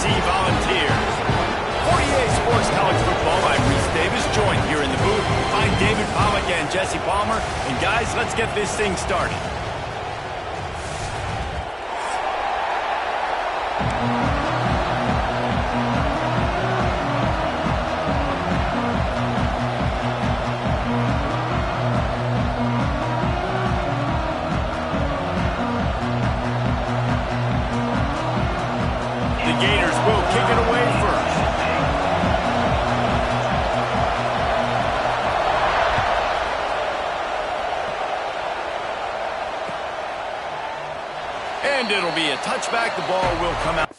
Tennessee Volunteers. 48 Sports College Football, I'm Reese Davis, joined here in the booth by David Pollack and Jesse Palmer. And guys, let's get this thing started. The Gators will kick it away first. And it'll be a touchback. The ball will come out.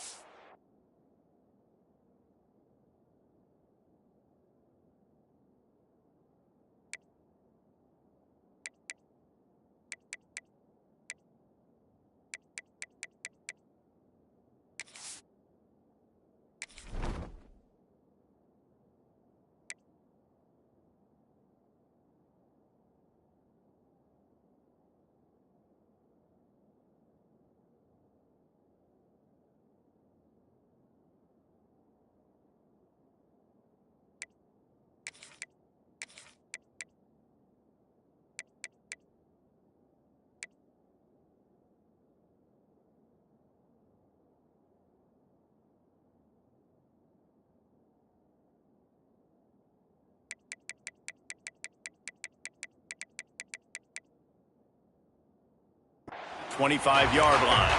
.25-yard line.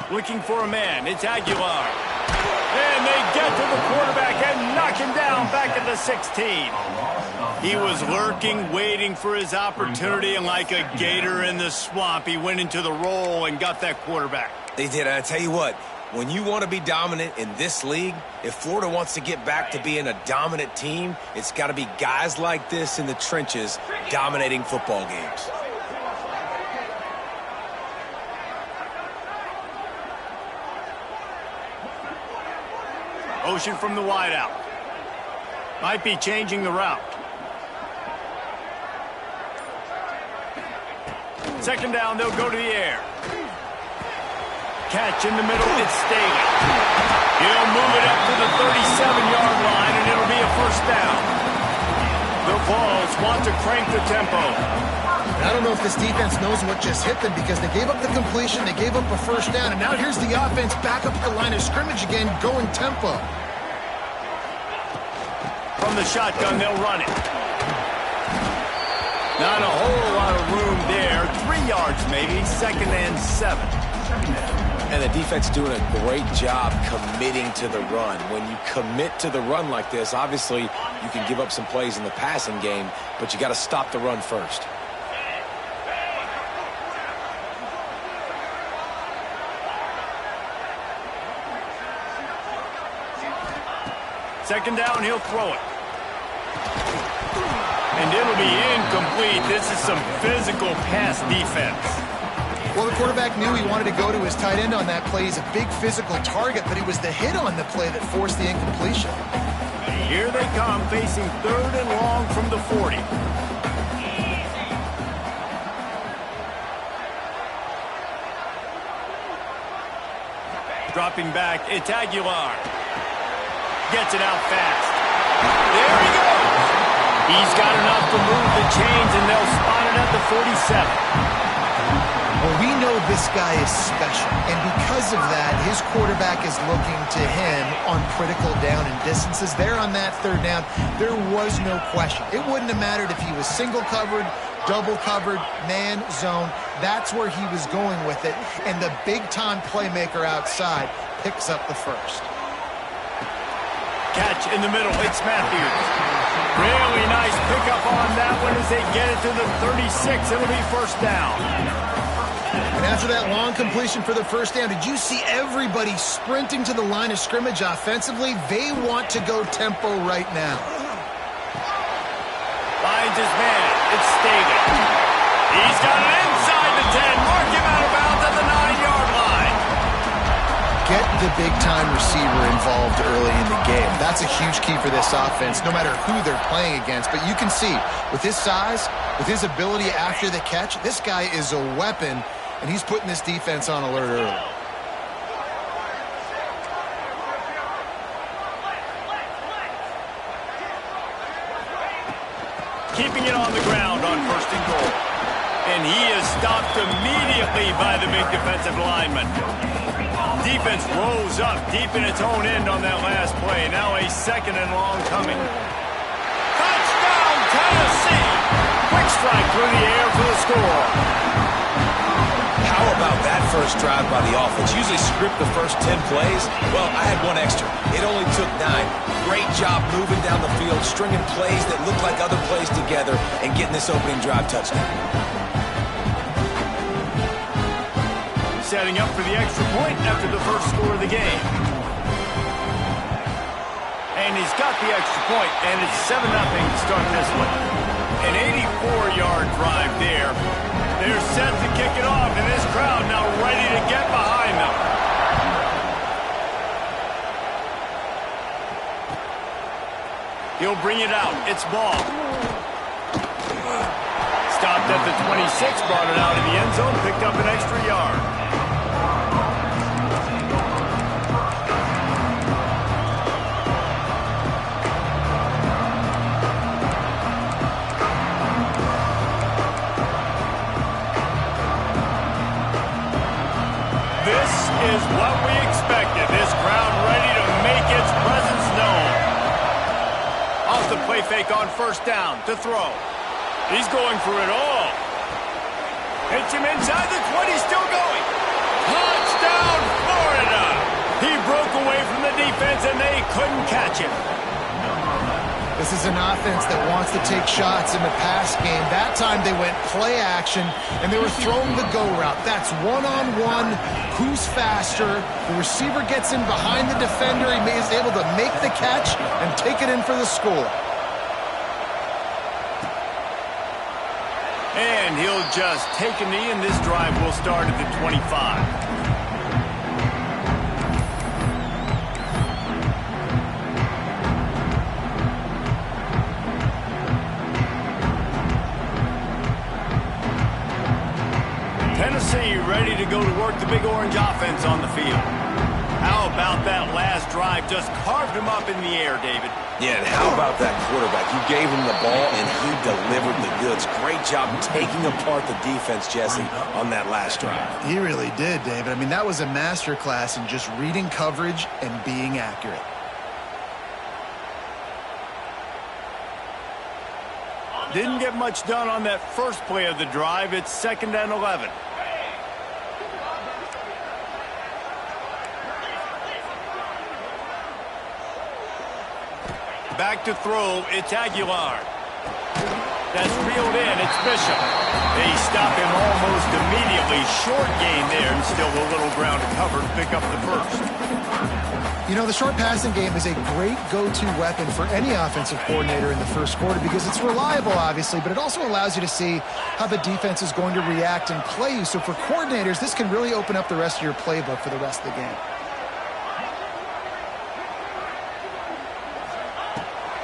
Looking for a man. It's Aguilar. And they get to the quarterback and knock him down back at the 16. He was lurking, waiting for his opportunity, and like a gator in the swamp, he went into the roll and got that quarterback. They did. I tell you what, when you want to be dominant in this league, if Florida wants to get back to being a dominant team, it's got to be guys like this in the trenches dominating football games. Motion from the wideout. Might be changing the route. Second down, they'll go to the air. Catch in the middle, it's Staley. He'll move it up to the 37-yard line, and it'll be a first down. The Vols want to crank the tempo. I don't know if this defense knows what just hit them because they gave up the completion, they gave up a first down, and now here's the offense back up at the line of scrimmage again, going tempo. From the shotgun, they'll run it. Not a whole lot of room there. 3 yards maybe, second and 7. And the defense doing a great job committing to the run. When you commit to the run like this, obviously you can give up some plays in the passing game, but you got to stop the run first. Second down, he'll throw it. And it'll be incomplete. This is some physical pass defense. Well, the quarterback knew he wanted to go to his tight end on that play. He's a big physical target, but it was the hit on the play that forced the incompletion. Here they come, facing third and long from the 40. Dropping back, it's Aguilar. Gets it out fast. There he goes. He's got enough to move the chains, and they'll spot it at the 47. Well, we know this guy is special, and because of that, his quarterback is looking to him on critical down and distances. There on that third down, there was no question. It wouldn't have mattered if he was single covered, double covered, man, zone. That's where he was going with it, and the big-time playmaker outside picks up the first. Catch in the middle, it's Matthews. Really nice pickup on that one as they get it to the 36. It'll be first down. And after that long completion for the first down, did you see everybody sprinting to the line of scrimmage offensively? They want to go tempo right now. Finds his man. It's Staley. He's got an end the big-time receiver involved early in the game. That's a huge key for this offense, no matter who they're playing against. But you can see, with his size, with his ability after the catch, this guy is a weapon, and he's putting this defense on alert early. Keeping it on the ground on 1st and goal. And he is stopped immediately by the big defensive lineman. Defense rose up deep in its own end on that last play. Now a 2nd and long coming. Touchdown, Tennessee! Quick strike through the air for the score. How about that first drive by the offense? Usually script the first 10 plays. Well, I had one extra. It only took 9. Great job moving down the field, stringing plays that look like other plays together, and getting this opening drive touchdown. Setting up for the extra point after the first score of the game. And he's got the extra point, and it's 7-0 to start this one. An 84-yard drive there. They're set to kick it off, and this crowd now ready to get behind them. He'll bring it out. It's ball. Stopped at the 26, brought it out in the end zone, picked up an extra yard. This is what we expected. This crowd ready to make its presence known. Off the play fake on 1st down to throw. He's going for it all. Hits him inside the 20, still going. Touchdown, Florida! He broke away from the defense, and they couldn't catch him. This is an offense that wants to take shots in the pass game. That time they went play action, and they were throwing the go route. That's one-on-one. Who's faster? The receiver gets in behind the defender. He is able to make the catch and take it in for the score. And he'll just take a knee, and this drive will start at the 25. Tennessee ready to go to work the big orange offense on the field. How about that last drive? Just carved him up in the air, David. Yeah, and how about that quarterback? You gave him the ball, and he delivered the goods. Great job taking apart the defense, Jesse, on that last drive. He really did, David. I mean, that was a masterclass in just reading coverage and being accurate. Didn't get much done on that first play of the drive. It's 2nd and 11. Back to throw, it's Aguilar. That's reeled in, it's Bishop. They stop him almost immediately. Short gain there, and still a little ground to cover to pick up the first. You know, the short passing game is a great go-to weapon for any offensive coordinator in the first quarter because it's reliable, obviously, but it also allows you to see how the defense is going to react and play you. So for coordinators, this can really open up the rest of your playbook for the rest of the game.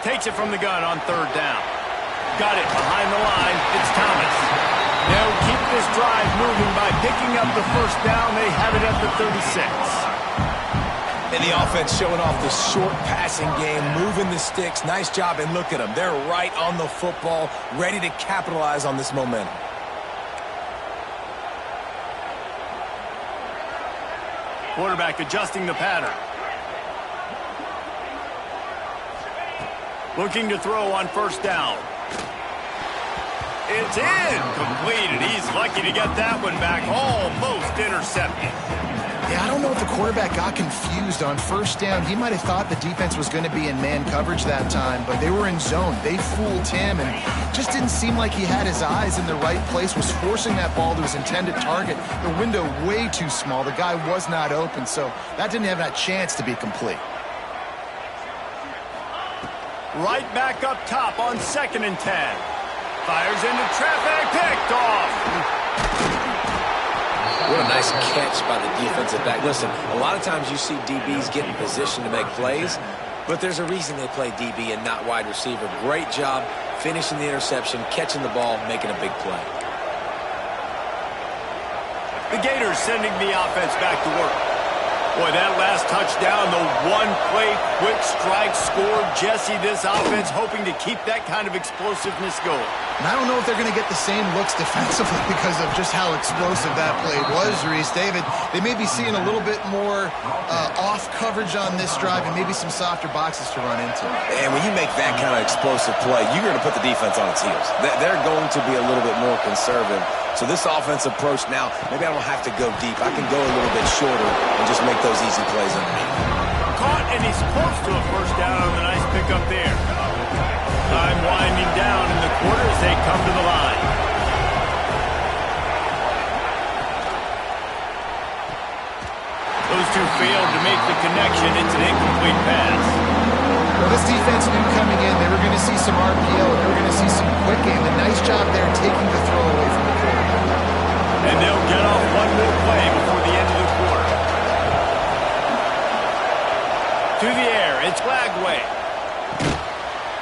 Takes it from the gun on 3rd down. Got it behind the line. It's Thomas. They'll keep this drive moving by picking up the 1st down. They have it at the 36. And the offense showing off the short passing game, moving the sticks. Nice job, and look at them. They're right on the football, ready to capitalize on this momentum. Quarterback adjusting the pattern. Looking to throw on 1st down. It's in. Completed. He's lucky to get that one back. Almost intercepted. Yeah, I don't know if the quarterback got confused on 1st down. He might have thought the defense was going to be in man coverage that time, but they were in zone. They fooled him, and just didn't seem like he had his eyes in the right place, was forcing that ball to his intended target. The window way too small. The guy was not open, so that didn't have that chance to be complete. Right back up top on 2nd and 10. Fires into traffic, picked off. What a nice catch by the defensive back. Listen, a lot of times you see DBs get in position to make plays, but there's a reason they play DB and not wide receiver. Great job finishing the interception, catching the ball, making a big play. The Gators sending the offense back to work. Boy, that last touchdown, the one-play quick strike scored. Jesse, this offense hoping to keep that kind of explosiveness going. And I don't know if they're going to get the same looks defensively because of just how explosive that play was, Reese. David, they may be seeing a little bit more off coverage on this drive and maybe some softer boxes to run into. And when you make that kind of explosive play, you're going to put the defense on its heels. They're going to be a little bit more conservative. So this offense approach now, maybe I don't have to go deep. I can go a little bit shorter and just make those easy plays underneath. Caught, and he's close to a first down on the nice pickup there. Time winding down in the quarter as they come to the line. Those two failed to make the connection. It's an incomplete pass. Well, this defense knew coming in they were going to see some RPO, and they were going to see some quick game. A nice job there taking the throw away from the quarterback. And they'll get off one more play before the end of the quarter. To the air, it's Lagway.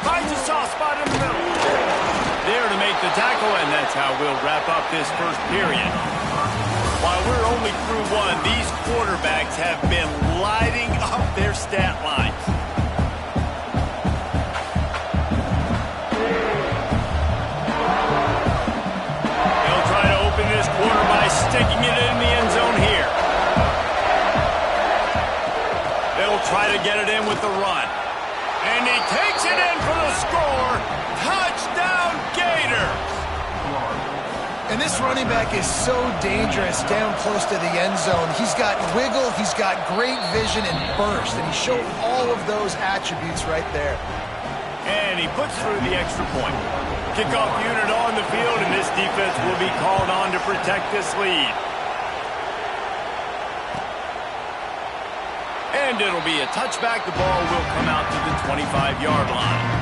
Finds a soft spot in the middle. There to make the tackle, and that's how we'll wrap up this first period. While we're only through one, these quarterbacks have been lighting up their stat lines. They'll try to open this quarter by sticking it in the end zone here. They'll try to get it in with the run. And he takes it in for the score. Touchdown, Gators! And this running back is so dangerous down close to the end zone. He's got wiggle, he's got great vision and burst, and he showed all of those attributes right there. And he puts through the extra point. Kickoff unit on the field, and this defense will be called on to protect this lead. And it'll be a touchback. The ball will come out to the 25-yard line.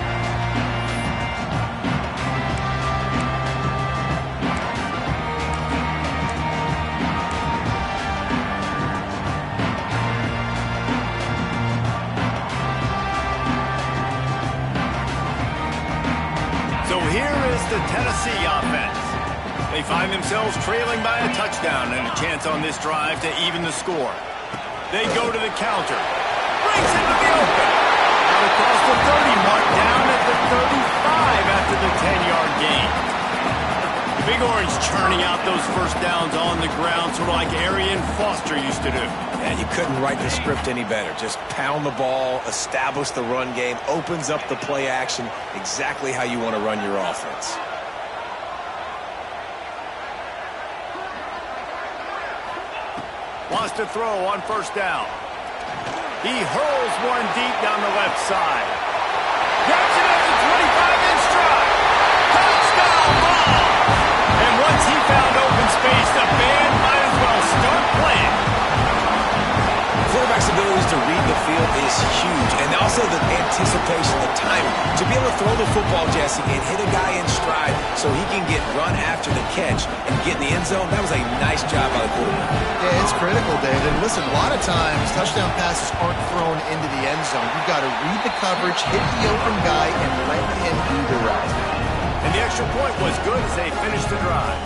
So here is the Tennessee offense. They find themselves trailing by a touchdown and a chance on this drive to even the score. They go to the counter. Brings into the open. Out across the 30 mark, down at the 35 after the 10-yard gain. Big Orange churning out those first downs on the ground, sort of like Arian Foster used to do. And you couldn't write the script any better. Just pound the ball, establish the run game, opens up the play action, exactly how you want to run your offense. Wants to throw on first down. He hurls one deep down the left side. Grabs it at the 25 in stride. Touchdown ball! And once he found open space, the band might as well start playing. Quarterback's abilities to read the field is huge, and also the anticipation, the timing. To be able to throw the football, Jesse, and hit a guy in stride so he can get run after the catch and get in the end zone, that was a nice job by the quarterback. Yeah, it's critical, David. Listen, a lot of times touchdown passes aren't thrown into the end zone. You've got to read the coverage, hit the open guy, and let him do the rest. And the extra point was good as they finished the drive.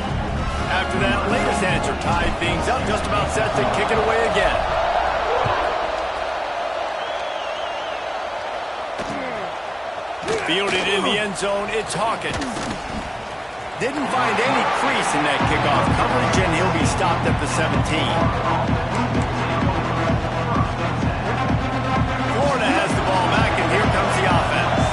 After that latest answer tied things up, just about set to kick it away again. Fielded in the end zone, it's Hawkins. Didn't find any crease in that kickoff coverage, and he'll be stopped at the 17. Florida has the ball back, and here comes the offense.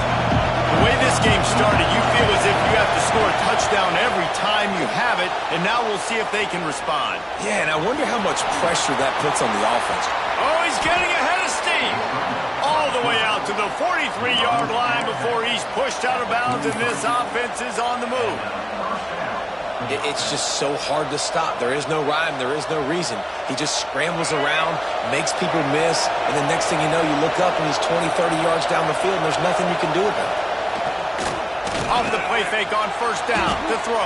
The way this game started, you feel as if you have to score a touchdown every time you have it, and now we'll see if they can respond. Yeah, and I wonder how much pressure that puts on the offense. Oh, he's getting ahead of steam. All the way out to the 43-yard line before he's pushed out of bounds, and this offense is on the move. It's just so hard to stop. There is no rhyme. There is no reason. He just scrambles around, makes people miss, and the next thing you know, you look up and he's 20, 30 yards down the field, and there's nothing you can do about it. Off the play fake on first down to throw.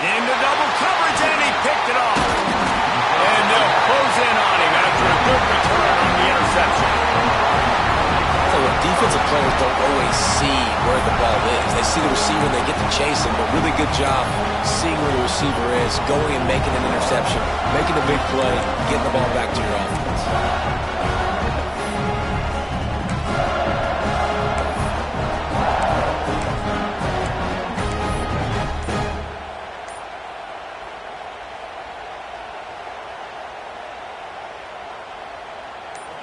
Into double coverage, and he picked it off. And they'll close in on him after a good return on the interception. So defensive players don't always see where the ball is. They see the receiver and they get to chase him, but really good job seeing where the receiver is, going and making an interception, making a big play, getting the ball back to your offense.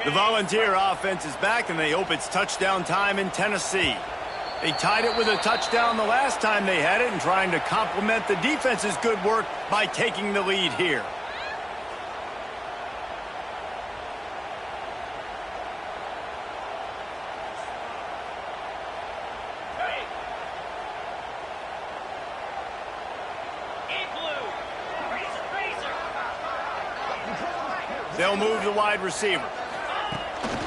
The Volunteer offense is back, and they hope it's touchdown time in Tennessee. They tied it with a touchdown the last time they had it and trying to complement the defense's good work by taking the lead here. They'll move the wide receiver.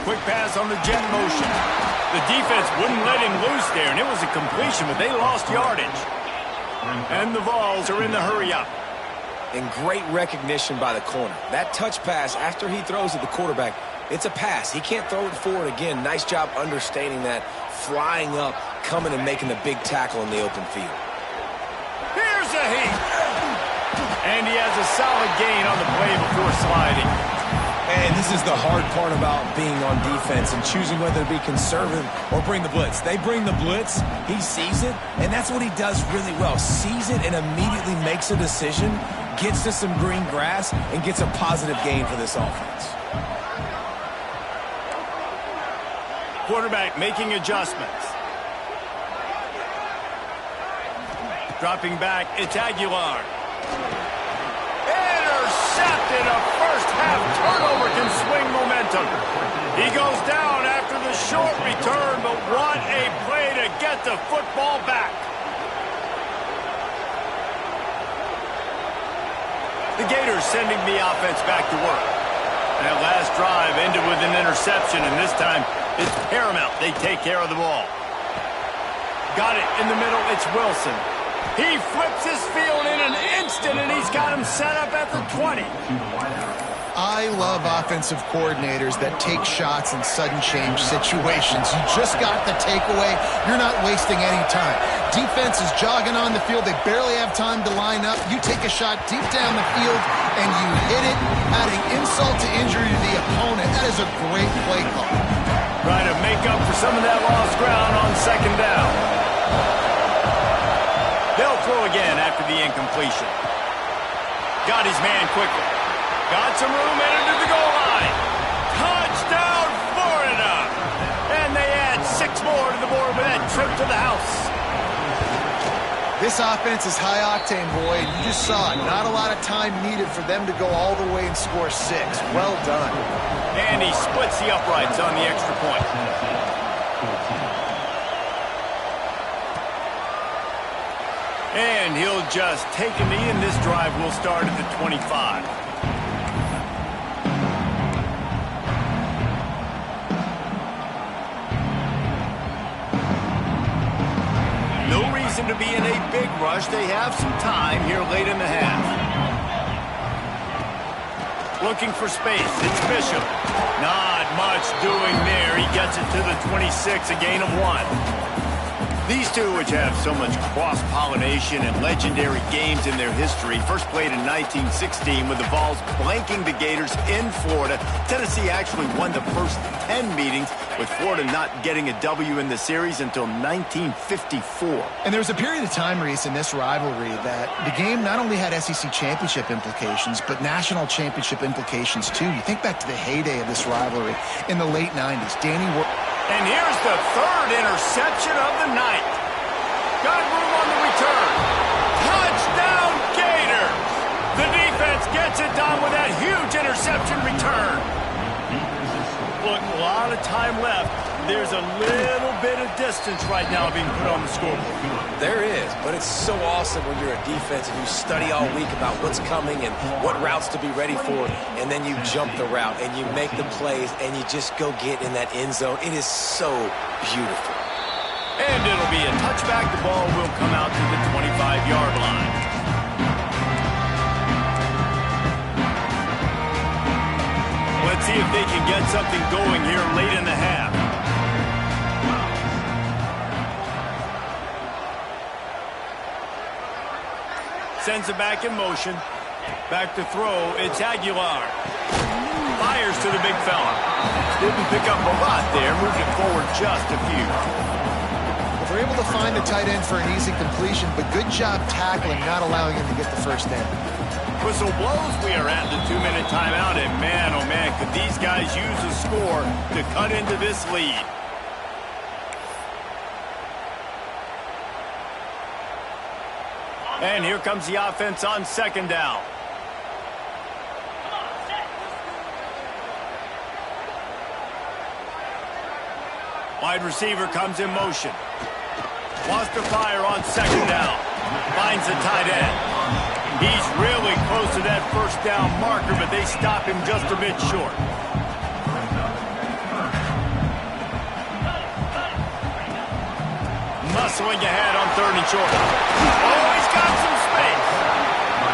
Quick pass on the jet motion. The defense wouldn't let him loose there, and it was a completion, but they lost yardage. And the Vols are in the hurry-up. And great recognition by the corner. That touch pass, after he throws at the quarterback, it's a pass. He can't throw it forward again. Nice job understanding that, flying up, coming and making the big tackle in the open field. Here's a heat. And he has a solid gain on the play before sliding. And this is the hard part about being on defense and choosing whether to be conservative or bring the blitz. They bring the blitz, he sees it, and that's what he does really well. Sees it and immediately makes a decision, gets to some green grass, and gets a positive gain for this offense. Quarterback making adjustments. Dropping back, it's Aguilar. Intercepted. A first-half turnover can swing momentum. He goes down after the short return, but what a play to get the football back. The Gators sending the offense back to work. That last drive ended with an interception, and this time it's paramount they take care of the ball. Got it in the middle, it's Wilson. He flips his field in an instant, and he's got him set up at the 20. I love offensive coordinators that take shots in sudden change situations. You just got the takeaway. You're not wasting any time. Defense is jogging on the field. They barely have time to line up. You take a shot deep down the field, and you hit it, adding insult to injury to the opponent. That is a great play call. Trying to make up for some of that lost ground on second down. They'll throw again after the incompletion. Got his man quickly. Got some room headed to the goal line. Touchdown, Florida! And they add 6 more to the board with that trip to the house. This offense is high octane, boy. You just saw it. Not a lot of time needed for them to go all the way and score 6. Well done. And he splits the uprights on the extra point. And he'll just take a knee, and this drive will start at the 25. No reason to be in a big rush. They have some time here late in the half. Looking for space. It's Bishop. Not much doing there. He gets it to the 26, a gain of 1. These two, which have so much cross-pollination and legendary games in their history, first played in 1916 with the Vols blanking the Gators in Florida. Tennessee actually won the first 10 meetings, with Florida not getting a W in the series until 1954. And there was a period of time, Reese, in this rivalry that the game not only had SEC championship implications, but national championship implications, too. You think back to the heyday of this rivalry in the late 90s. And here's the third interception of the night. Got room on the return. Touchdown, Gators! The defense gets it done with that huge interception return. Look, a lot of time left. There's a little bit of distance right now being put on the scoreboard. There is, but it's so awesome when you're a defense and you study all week about what's coming and what routes to be ready for, and then you jump the route and you make the plays and you just go get in that end zone. It is so beautiful. And it'll be a touchback. The ball will come out to the 25-yard line. something going here late in the half. Sends it back in motion. Back to throw. It's Aguilar. Fires to the big fella. Didn't pick up a lot there. Moved it forward just a few. Well, they're able to find the tight end for an easy completion, but good job tackling, not allowing him to get the first down. Whistle blows. We are at the 2-minute timeout, and man, oh man, could these guys use a score to cut into this lead. And here comes the offense on second down. Wide receiver comes in motion. Wants to fire on second down. Finds the tight end. He's really close to that first down marker, but they stop him just a bit short. Muscling ahead on third and short. Oh, he's got some space.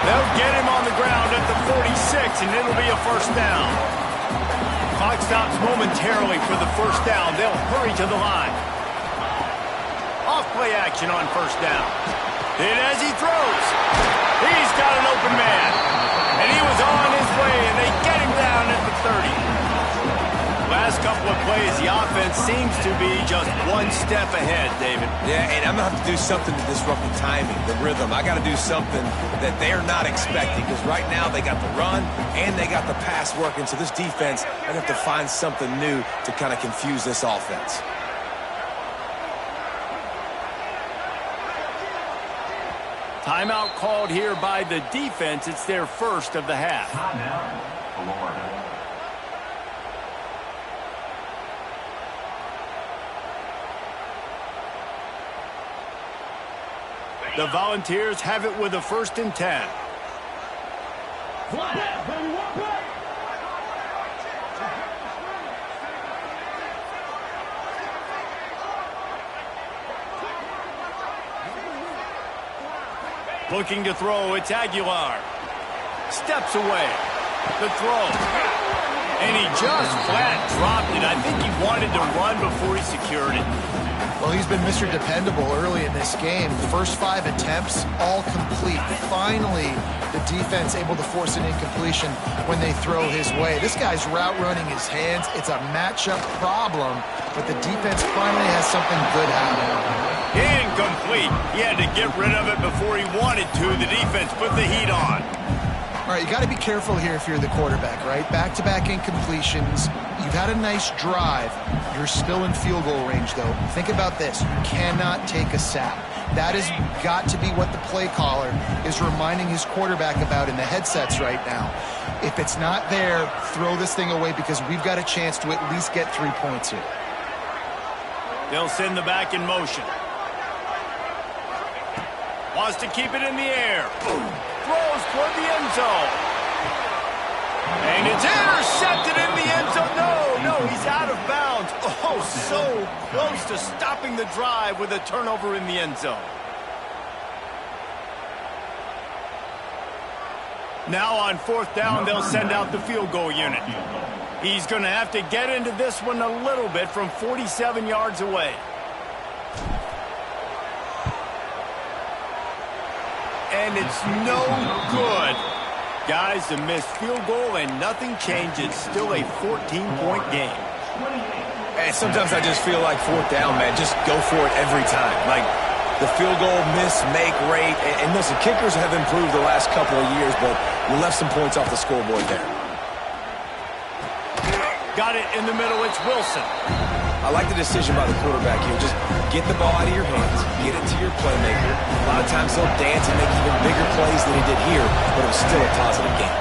They'll get him on the ground at the 46, and it'll be a first down. Clock stops momentarily for the first down. They'll hurry to the line. Off-play action on first down. And as he throws, he's got an open man. And he was on his way, and they get him down at the 30. Last couple of plays, the offense seems to be just one step ahead, David. Yeah, and I'm going to have to do something to disrupt the timing, the rhythm. I got to do something that they're not expecting, because right now they got the run and they got the pass working. So this defense, I have to find something new to kind of confuse this offense. Timeout called here by the defense. It's their first of the half. The Volunteers have it with a 1st and 10. Looking to throw, it's Aguilar. Steps away. The throw. And he just flat dropped it. I think he wanted to run before he secured it. Well, he's been Mr. Dependable early in this game. First 5 attempts, all complete. Finally, the defense able to force an incompletion when they throw his way. This guy's route running his hands. It's a matchup problem, but the defense finally has something good happening. Incomplete. He had to get rid of it before he wanted to. The defense put the heat on. All right, you got to be careful here if you're the quarterback, right? Back-to-back incompletions. You've had a nice drive. You're still in field goal range, though. Think about this. You cannot take a sack. That has got to be what the play caller is reminding his quarterback about in the headsets right now. If it's not there, throw this thing away, because we've got a chance to at least get 3 points here. They'll send the back in motion. Wants to keep it in the air. Throws toward the end zone. And it's intercepted in the end zone. No, he's out of bounds. Oh, so close to stopping the drive with a turnover in the end zone. Now on 4th down, they'll send out the field goal unit. He's going to have to get into this one a little bit from 47 yards away. And it's no good. Guys, a missed field goal and nothing changes. Still a 14-point game. And sometimes I just feel like 4th down, man, just go for it every time. Like the field goal miss-make rate. And listen, kickers have improved the last couple of years, but you left some points off the scoreboard there. Got it in the middle. It's Wilson. I like the decision by the quarterback here. Just get the ball out of your hands, get it to your playmaker. A lot of times he'll dance and make even bigger plays than he did here, but it was still a positive game.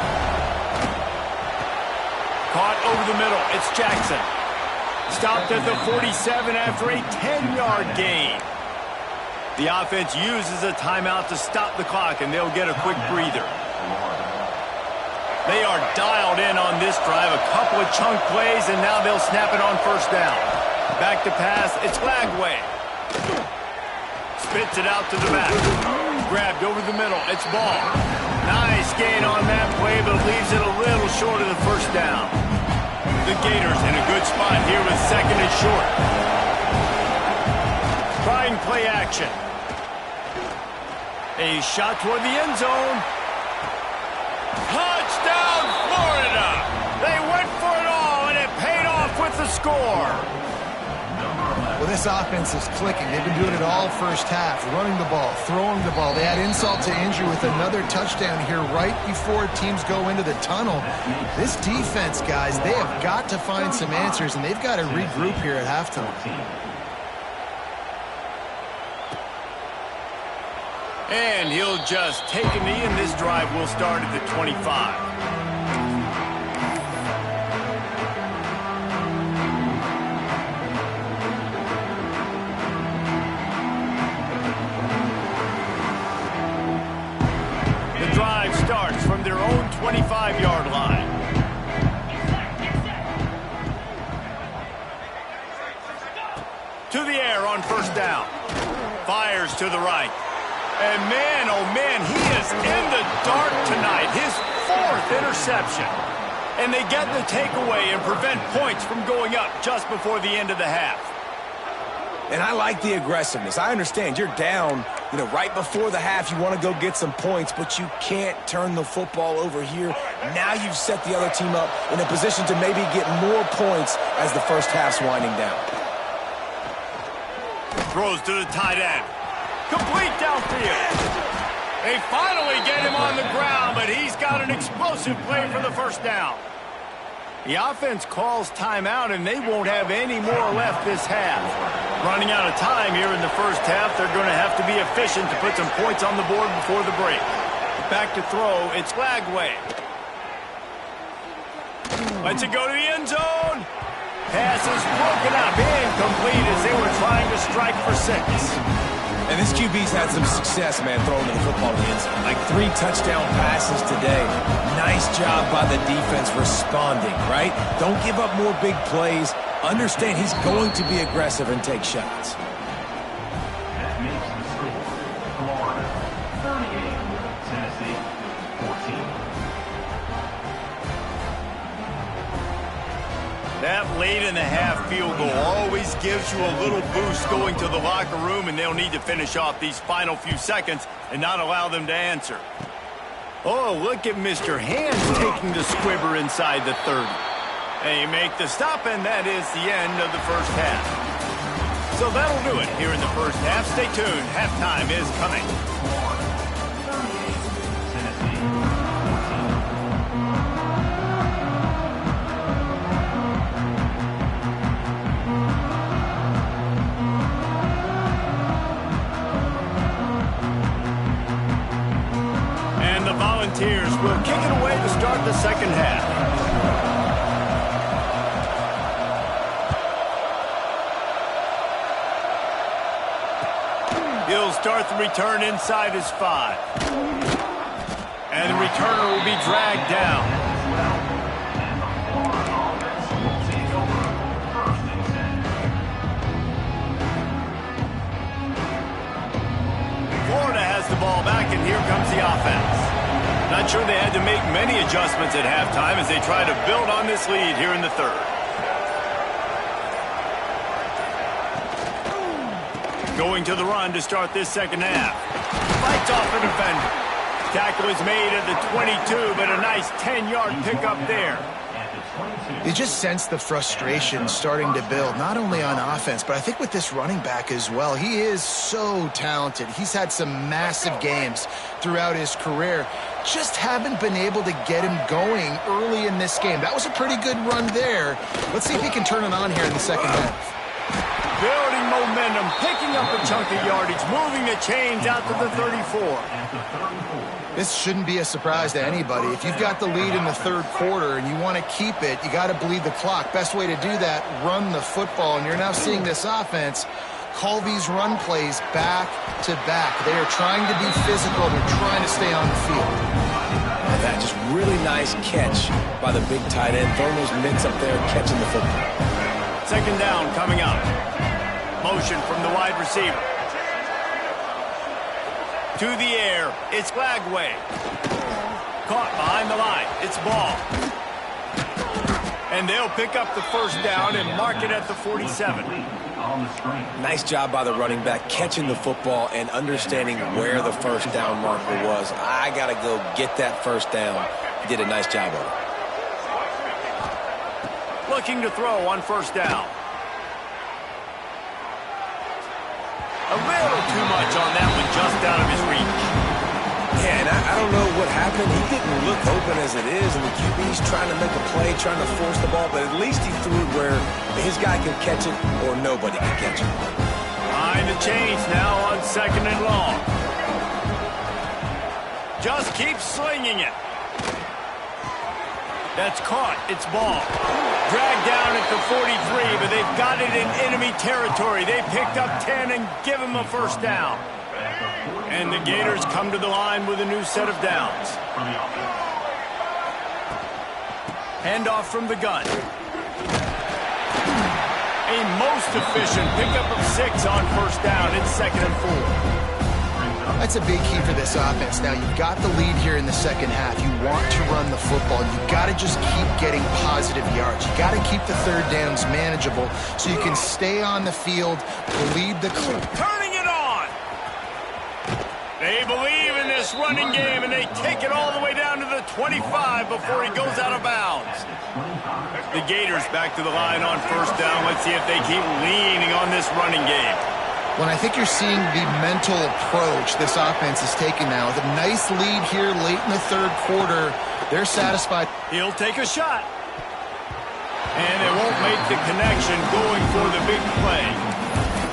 Caught over the middle. It's Jackson. Stopped at the 47 after a 10-yard gain. The offense uses a timeout to stop the clock, and they'll get a quick breather. They are dialed in on this drive. A couple of chunk plays, and now they'll snap it on 1st down. Back to pass, it's Lagway. Spits it out to the back. Grabbed over the middle, it's Ball. Nice gain on that play, but leaves it a little short of the 1st down. The Gators in a good spot here with second and short. Trying play action. A shot toward the end zone. Touchdown, Florida! They went for it all, and it paid off with the score. Well, this offense is clicking. They've been doing it all first half, running the ball, throwing the ball. They add insult to injury with another touchdown here right before teams go into the tunnel. This defense, guys, they have got to find some answers, and they've got to regroup here at halftime. And he'll just take a knee, and this drive will start at the 25. The drive starts from their own 25-yard line. To the air on first down. Fires to the right. And man, oh man, he is in the dark tonight. His fourth interception. And they get the takeaway and prevent points from going up just before the end of the half. And I like the aggressiveness. I understand you're down, right before the half. You want to go get some points, but you can't turn the football over here. Now you've set the other team up in a position to maybe get more points as the first half's winding down. Throws to the tight end. Complete downfield. They finally get him on the ground, but he's got an explosive play for the first down. The offense calls timeout, and they won't have any more left this half. Running out of time here in the first half, they're going to have to be efficient to put some points on the board before the break. Back to throw, it's Flagway. Lets it go to the end zone. Pass is broken up, incomplete as they were trying to strike for 6. And this QB's had some success, man, throwing the football in the end zone. Like 3 touchdown passes today. Nice job by the defense responding, right? Don't give up more big plays. Understand he's going to be aggressive and take shots. That makes the score. Florida 38, Tennessee 14. That late in the half field goal always gives you a little boost going to the locker room, and they'll need to finish off these final few seconds and not allow them to answer. Oh, look at Mr. Hands taking the squibber inside the 30. They make the stop, and that is the end of the first half. So that'll do it here in the first half. Stay tuned. Halftime is coming. Volunteers will kick it away to start the second half. He'll start the return inside his 5. And the returner will be dragged down. Florida has the ball back, and here comes the offense. Not sure they had to make many adjustments at halftime as they try to build on this lead here in the third. Going to the run to start this second half. Fights off a defender. Tackle is made at the 22, but a nice 10-yard pickup there. You just sense the frustration starting to build, not only on offense, but I think with this running back as well. He is so talented. He's had some massive games throughout his career. Just haven't been able to get him going early in this game. That was a pretty good run there. Let's see if he can turn it on here in the second half. Building momentum, picking up a chunk of yardage, moving the chains out to the 34. This shouldn't be a surprise to anybody. If you've got the lead in the third quarter and you want to keep it, you got to bleed the clock. Best way to do that, run the football. And you're now seeing this offense call these run plays back to back. They are trying to be physical. They're trying to stay on the field. And that just really nice catch by the big tight end. Throwing those mitts up there, catching the football. Second down coming up. Motion from the wide receiver. To the air, it's Flagway. Caught behind the line, it's ball. And they'll pick up the first down and mark it at the 47. Nice job by the running back catching the football and understanding where the first down marker was. I got to go get that first down. He did a nice job of it. Looking to throw on first down. A little too much on that one, just out of his reach. Yeah, and I don't know what happened. He didn't look open as it is, and the QB's trying to make a play, trying to force the ball, but at least he threw it where his guy can catch it or nobody can catch it. Behind the chains now on 2nd and long. Just keep slinging it. That's caught. It's ball. Dragged down at the 43, but they've got it in enemy territory. They picked up 10 and give him a first down. And the Gators come to the line with a new set of downs. Handoff from the gun. A most efficient pickup of 6 on first down. It's 2nd and 4. That's a big key for this offense. Now, you've got the lead here in the second half. You want to run the football. You've got to just keep getting positive yards. You've got to keep the third downs manageable so you can stay on the field, lead the club. Turning it on! They believe in this running game, and they take it all the way down to the 25 before he goes out of bounds. The Gators back to the line on first down. Let's see if they keep leaning on this running game. When I think you're seeing the mental approach this offense is taking now. With a nice lead here late in the third quarter, they're satisfied. He'll take a shot. And it won't make the connection going for the big play.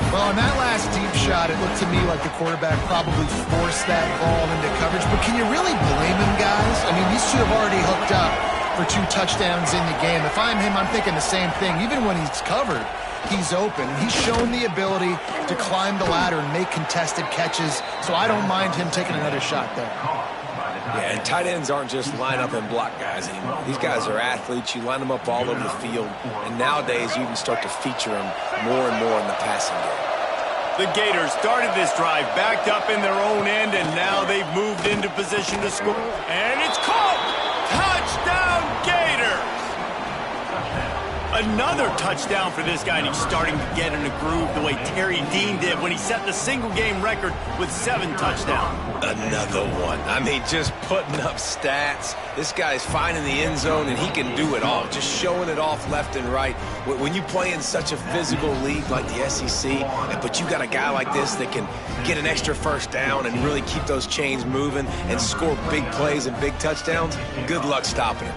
Well, on that last deep shot, it looked to me like the quarterback probably forced that ball into coverage. But can you really blame him, guys? I mean, these two have already hooked up for 2 touchdowns in the game. If I'm him, I'm thinking the same thing. Even when he's covered, he's open. He's shown the ability to climb the ladder and make contested catches, so I don't mind him taking another shot there. Yeah, and tight ends aren't just line up and block guys anymore. These guys are athletes. You line them up all over the field, and nowadays you even start to feature them more and more in the passing game. The Gators started this drive backed up in their own end, and now they've moved into position to score. And it's caught! Touchdown, Gators! Another touchdown for this guy, and he's starting to get in a groove the way Terry Dean did when he set the single-game record with 7 touchdowns. Another one. I mean, just putting up stats. This guy's finding the end zone, and he can do it all, just showing it off left and right. When you play in such a physical league like the SEC, but you got a guy like this that can get an extra first down and really keep those chains moving and score big plays and big touchdowns, good luck stopping him.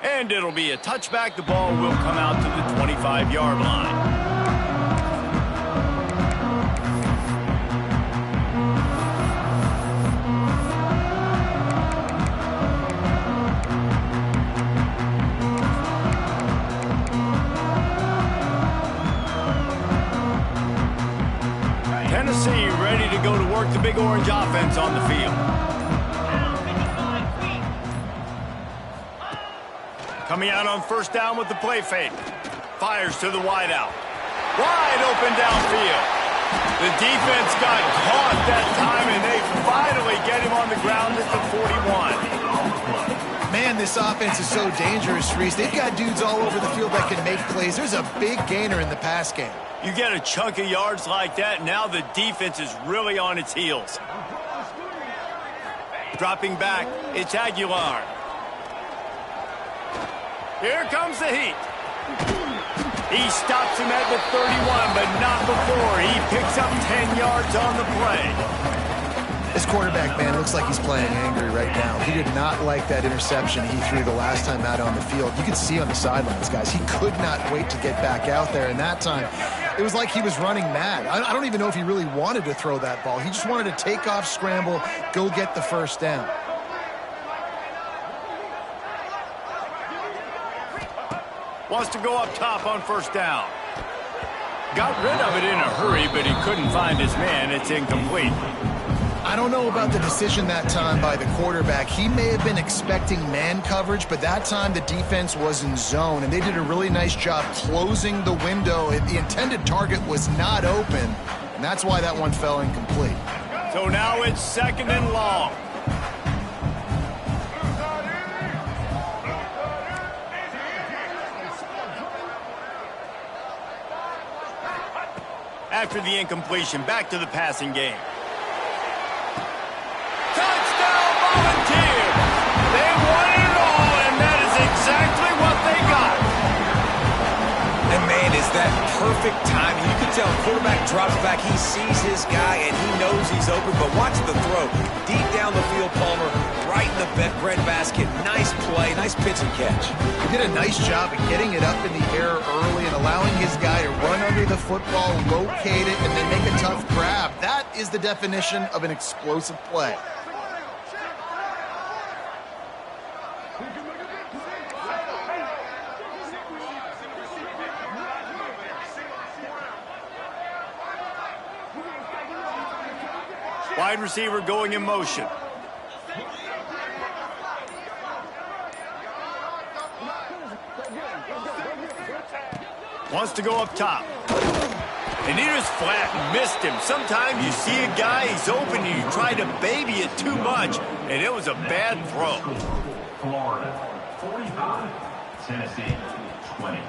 And it'll be a touchback. The ball will come out to the 25-yard line. Tennessee ready to go to work the Big Orange offense on the field. Coming out on first down with the play fake. Fires to the wideout. Wide open downfield. The defense got caught that time, and they finally get him on the ground at the 41. Man, this offense is so dangerous, Reese. They've got dudes all over the field that can make plays. There's a big gainer in the pass game. You get a chunk of yards like that, now the defense is really on its heels. Dropping back, it's Aguilar. Here comes the heat. He stops him at the 31, but not before. He picks up 10 yards on the play. This quarterback, man, looks like he's playing angry right now. He did not like that interception he threw the last time out on the field. You could see on the sidelines, guys, he could not wait to get back out there. And that time, it was like he was running mad. I don't even know if he really wanted to throw that ball. He just wanted to take off, scramble, go get the first down. Wants to go up top on first down. Got rid of it in a hurry, but he couldn't find his man. It's incomplete. I don't know about the decision that time by the quarterback. He may have been expecting man coverage, but that time the defense was in zone, and they did a really nice job closing the window. The intended target was not open, and that's why that one fell incomplete. So So now it's 2nd and long. After the incompletion, back to the passing game. Touchdown, Volunteers! They won it all, and that is exactly what they got. And, man, is that perfect timing. You can tell quarterback drops back. He sees his guy, and he knows he's open. But watch the throw. Deep down the field, Palmer, right in the bread basket. Nice play, nice pitch and catch. He did a nice job of getting it up in the air early and allowing his guy to run under the football, locate it, and then make a tough grab. That is the definition of an explosive play. Wide receiver going in motion. Wants to go up top. And he just flat missed him. Sometimes you see a guy, he's open, and you try to baby it too much, and it was a bad throw. Florida, 45. Tennessee, 20.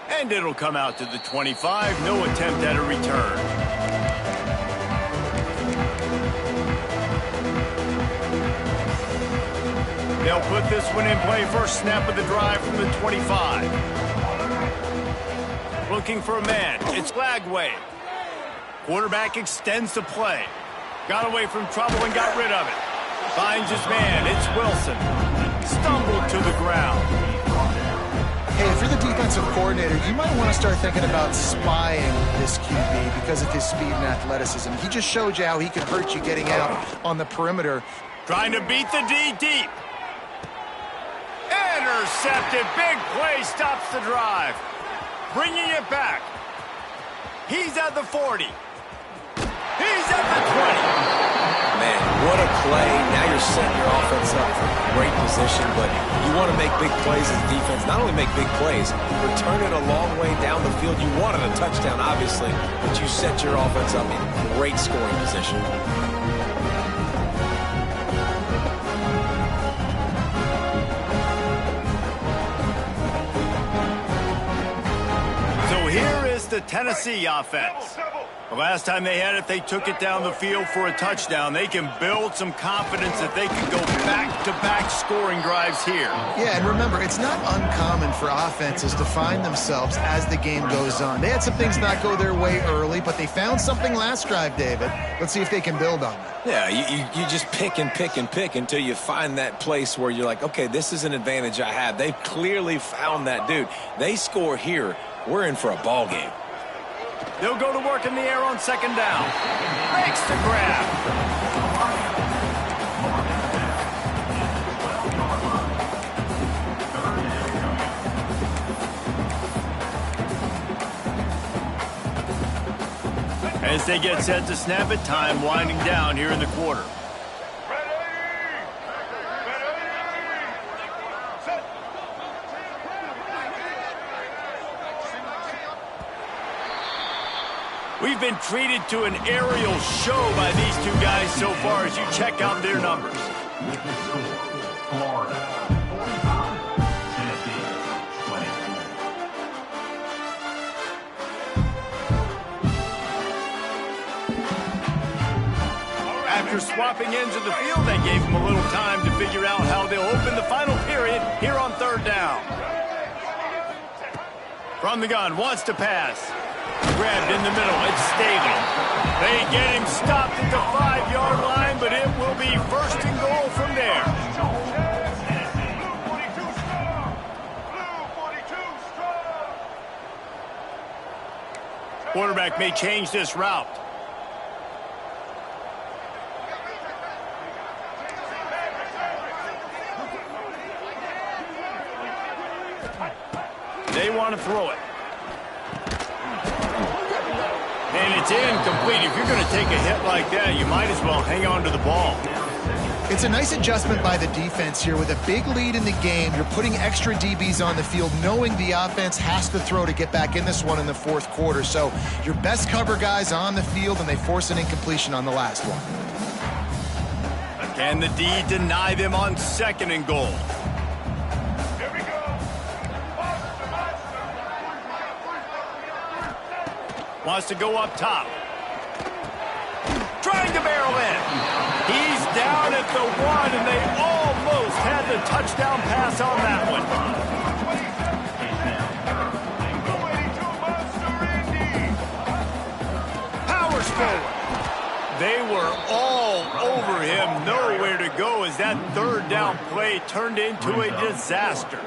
And it'll come out to the 25. No attempt at a return. They'll put this one in play. First snap of the drive from the 25. Looking for a man. It's Lagway. Quarterback extends the play. Got away from trouble and got rid of it. Finds his man. It's Wilson. Stumbled to the ground. Hey, if you're the defensive coordinator, you might want to start thinking about spying this QB because of his speed and athleticism. He just showed you how he can hurt you getting out on the perimeter. Trying to beat the D deep. Intercepted. Big play stops the drive. Bringing it back. He's at the 40. He's at the 20. Man, what a play. Now you're setting your offense up for great position, but you want to make big plays as a defense. Not only make big plays, return it a long way down the field. You wanted a touchdown, obviously, but you set your offense up in great scoring position. So here is the Tennessee offense. The last time they had it, they took it down the field for a touchdown. They can build some confidence that they can go back-to-back scoring drives here. Yeah, and remember, it's not uncommon for offenses to find themselves as the game goes on. They had some things not go their way early, but they found something last drive, David. Let's see if they can build on that. Yeah, you just pick and pick and pick until you find that place where you're like, okay, this is an advantage I have. They've clearly found that, dude. They score here, we're in for a ball game. They'll go to work in the air on second down. Makes the grab. As they get set to snap it, time winding down here in the quarter. We've been treated to an aerial show by these two guys so far as you check out their numbers. Florida, 45. Tennessee, 20. After swapping ends of the field, that gave them a little time to figure out how they'll open the final period here on third down. From the gun, wants to pass. Grabbed in the middle, it's Staley. They get him stopped at the 5-yard line, but it will be first and goal from there. Quarterback may change this route. They want to throw it. And it's incomplete. If you're going to take a hit like that, you might as well hang on to the ball. It's a nice adjustment by the defense here. With a big lead in the game, you're putting extra DBs on the field, knowing the offense has to throw to get back in this one in the fourth quarter. So your best cover guys on the field, and they force an incompletion on the last one. Can the D deny them on 2nd and goal? Here we go. Wants to go up top. Trying to barrel in. He's down at the 1, and they almost had the touchdown pass on that one. Powers forward. They were all over him, nowhere to go as that 3rd down play turned into a disaster.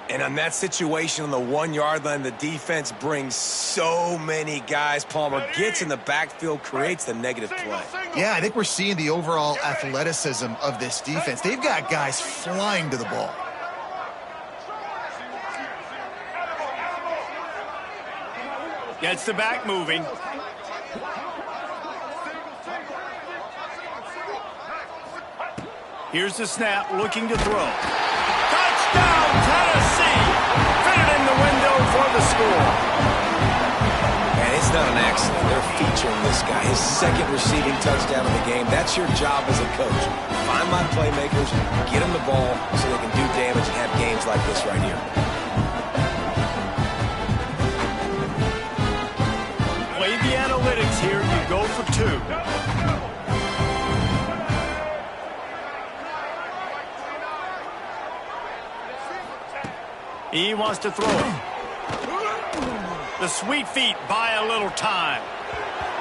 And on that situation on the 1-yard line, the defense brings so many guys. Palmer gets in the backfield, creates the negative play. Yeah, I think we're seeing the overall athleticism of this defense. They've got guys flying to the ball. Gets the back moving. Here's the snap, looking to throw. Touchdown, Tennessee! Fit it in the window for the score. And it's not an accident. They're featuring this guy. His 2nd receiving touchdown of the game. That's your job as a coach. Find my playmakers, get them the ball so they can do damage and have games like this right here. Play the analytics here. You go for 2. He wants to throw it. The sweet feet buy a little time.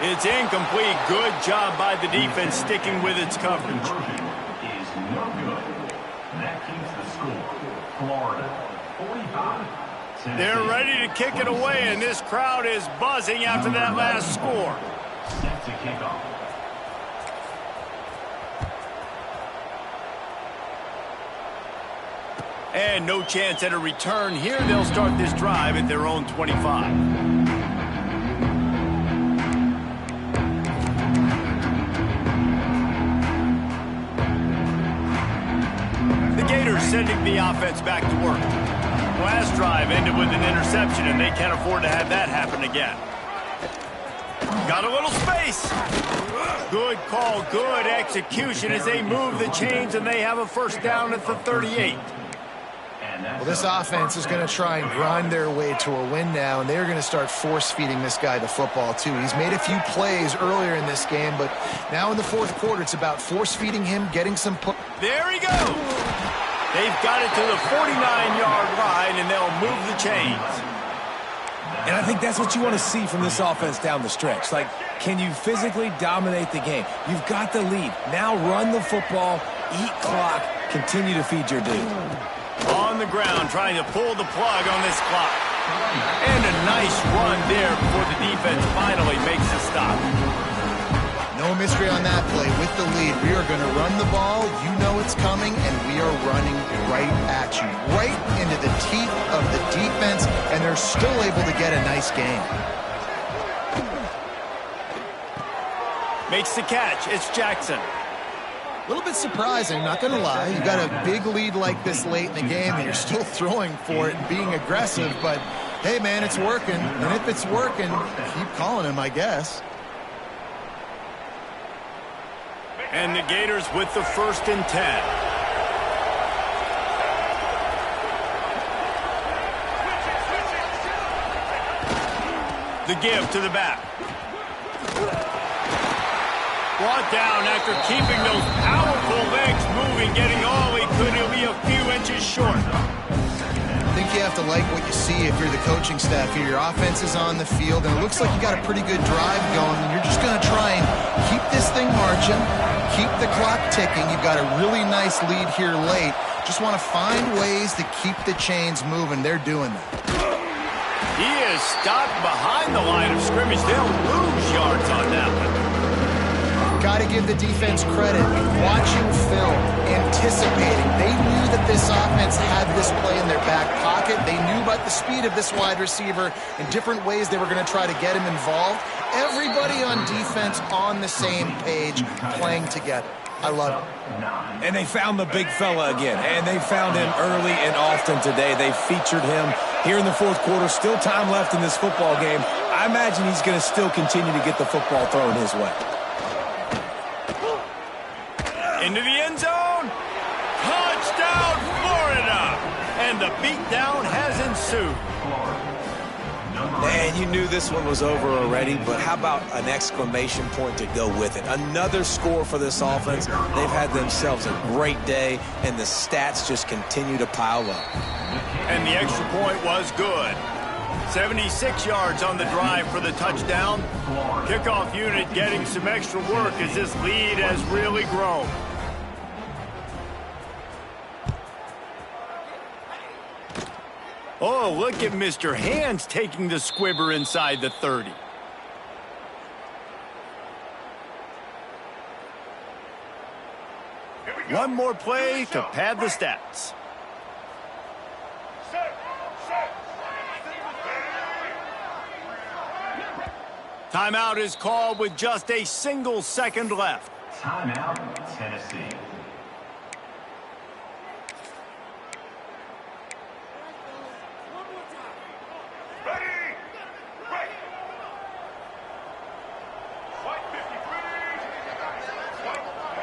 It's incomplete. Good job by the defense sticking with its coverage. Is no good. That keeps the score. Florida, 45. They're ready to kick it away, and this crowd is buzzing after that last score. Set to kick off. And no chance at a return here. They'll start this drive at their own 25. The Gators sending the offense back to work. Last drive ended with an interception, and they can't afford to have that happen again. Got a little space. Good call, good execution as they move the chains, and they have a 1st down at the 38. Well, this offense is going to try and grind their way to a win now, and they're going to start force-feeding this guy the football, too. He's made a few plays earlier in this game, but now in the fourth quarter, it's about force-feeding him, getting some... There he goes! They've got it to the 49-yard line, and they'll move the chains. And I think that's what you want to see from this offense down the stretch. Like, can you physically dominate the game? You've got the lead. Now run the football, eat clock, continue to feed your dude. On the ground, trying to pull the plug on this clock. And a nice run there before the defense finally makes a stop. No mystery on that play. With the lead, we are going to run the ball. You know it's coming, and we are running right at you. Right into the teeth of the defense, and they're still able to get a nice game. Makes the catch. It's Jackson. A little bit surprising, not going to lie. You got a big lead like this late in the game, and you're still throwing for it and being aggressive. But, hey, man, it's working. And if it's working, keep calling him, I guess. And the Gators with the 1st and 10. The give to the back. Brought down after keeping those powerful legs moving, getting all he could. He'll be a few inches short. I think you have to like what you see if you're the coaching staff here. Your offense is on the field, and it looks like you got a pretty good drive going, and you're just going to try and keep this thing marching, keep the clock ticking. You've got a really nice lead here late. Just want to find ways to keep the chains moving. They're doing that. He is stopped behind the line of scrimmage. They'll lose yards on that one. Got to give the defense credit. Watching film, anticipating. They knew that this offense had this play in their back pocket. They knew about the speed of this wide receiver and different ways they were going to try to get him involved. Everybody on defense on the same page, playing together. I love it. And they found the big fella again, and they found him early and often today. They featured him here in the fourth quarter. Still time left in this football game. I imagine he's going to still continue to get the football thrown his way. Into the end zone. Touchdown, Florida. And the beatdown has ensued. And you knew this one was over already, but how about an exclamation point to go with it? Another score for this offense. They've had themselves a great day, and the stats just continue to pile up. And the extra point was good. 76 yards on the drive for the touchdown. Kickoff unit getting some extra work as this lead has really grown. Oh, look at Mr. Hands taking the squibber inside the 30. One more play to pad the stats. Timeout is called with just a single second left. Timeout, Tennessee.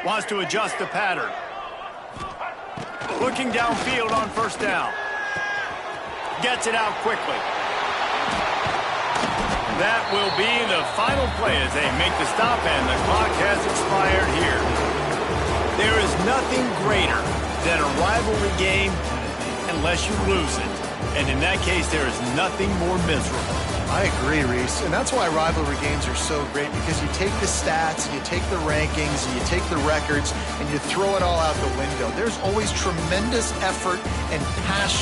Wants to adjust the pattern. Looking downfield on first down. Gets it out quickly. That will be the final play as they make the stop, and the clock has expired here. There is nothing greater than a rivalry game unless you lose it. And in that case, there is nothing more miserable. I agree, Reese. And that's why rivalry games are so great, because you take the stats, and you take the rankings, and you take the records, and you throw it all out the window. There's always tremendous effort and passion